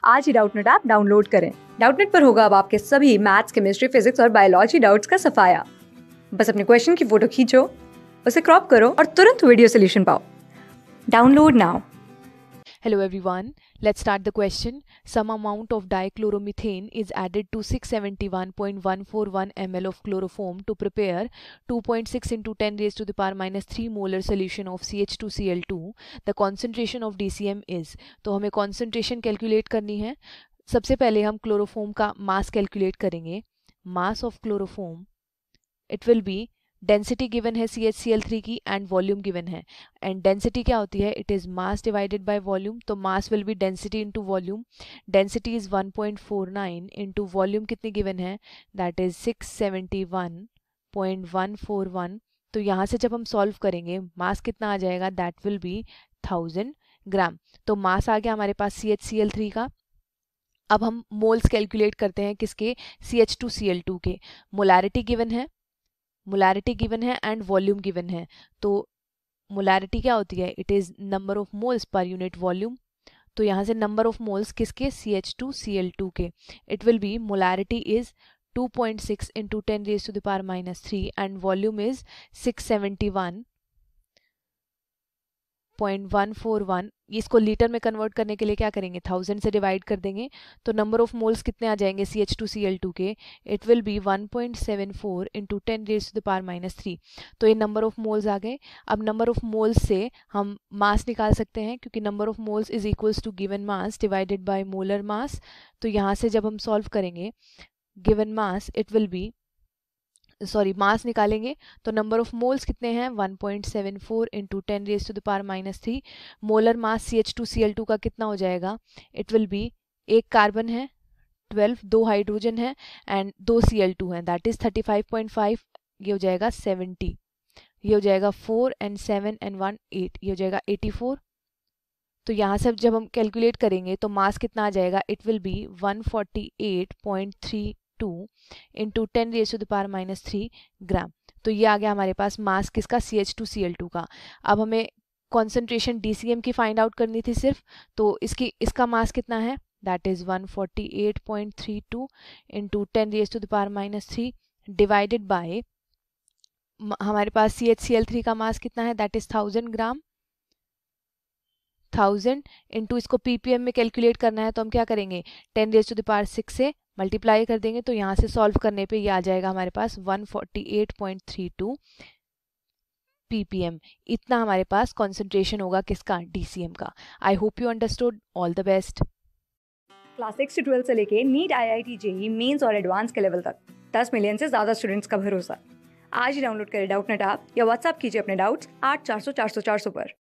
आज ही Doubtnut app download करें। Doubtnut पर होगा अब आपके सभी मैथ्स, केमिस्ट्री, फिजिक्स और बायोलॉजी डाउट्स का सफाया। बस अपने क्वेश्चन की फोटो खींचो, उसे क्रॉप करो और तुरंत वीडियो सोल्यूशन पाओ। Download now. Hello everyone, let's start the question. Some amount of dichloromethane is added to 671.141 ml of chloroform to prepare 2.6 into 10 raised to the power minus 3 molar solution of CH2Cl2. The concentration of DCM is. तो हमें concentration calculate करनी है। सबसे पहले हम chloroform का mass calculate करेंगे। Mass of chloroform it will be density given है CHCl3 की एंड वॉल्यूम गिवन है। एंड डेंसिटी क्या होती है? It is mass divided by volume. तो mass will be density into volume. Density is 1.49 into volume कितनी given है? That is 671.141। तो यहाँ से जब हम सॉल्व करेंगे मास कितना आ जाएगा? दैट विल बी 1000 ग्राम। तो मास आ गया हमारे पास CHCl3 का। अब हम मोल्स कैलकुलेट करते हैं किसके? CH2Cl2 के। मोलैरिटी गिवन है, मोलैरिटी गिवन है एंड वॉल्यूम गिवन है। तो मोलैरिटी क्या होती है? It is number of moles per unit volume. तो यहाँ से नंबर ऑफ मोल्स किसके? CH2Cl2 के। It will be molarity is 2.6 into 10 raise to the power minus 3 and volume is 671.141। इसको लीटर में कन्वर्ट करने के लिए क्या करेंगे? 1000 से डिवाइड कर देंगे। तो नंबर ऑफ मोल्स कितने आ जाएंगे CH2Cl2 के? It will be 1.74 into 10 raise to the power minus 3। तो ये नंबर ऑफ मोल्स आ गए। अब नंबर ऑफ मोल्स से हम मास निकाल सकते हैं, क्योंकि number of moles is equals to given mass divided by molar mass. तो यहाँ से जब हम सॉल्व करेंगे given mass it will be mass निकालेंगे तो नंबर ऑफ मोल्स कितने हैं? 1.74 into 10 raise to the power minus 3। Molar mass CH2Cl2 का कितना हो जाएगा? इट विल बी, एक कार्बन है 12, दो हाइड्रोजन है एंड दो Cl2 है, दैट इज 35.5। ये हो जाएगा 70, ये हो जाएगा 4 एंड 7 एंड 1 8, ये हो जाएगा 84। तो यहाँ से जब हम कैलकुलेट करेंगे तो मास कितना आ जाएगा? It will be 148.32 into 10 raise to the power minus 3 gram. तो ये आ गया हमारे पास मास किसका? CH2Cl2 का। अब हमें कॉन्सेंट्रेशन DCM की फाइंड आउट करनी थी सिर्फ। तो इसका मास कितना है? That is 148.32 into 10 raise to the power minus 3 divided by हमारे पास CHCl3 का मास कितना है? That is 1000 gram. 1000 इंटू इसको ppm में कैलकुलेट करना है तो हम क्या करेंगे? 10 रेज टू द पावर 6 से मल्टीप्लाई कर देंगे। तो यहाँ से सॉल्व करने पे ये आ जाएगा हमारे पास 148.32 ppm। इतना हमारे पास कॉन्सेंट्रेशन होगा किसका? DCM का। I hope you understood. All the best. Class 6 से 12 से लेके नीट, IIT, JEE मेंस और एडवांस के लेवल तक 10 मिलियन से ज्यादा स्टूडेंट्स का भरोसा। आज ही डाउनलोड करें डाउटनेट ऐप या व्हाट्सएप कीजिए अपने डाउट्स 8400 400 400 पर।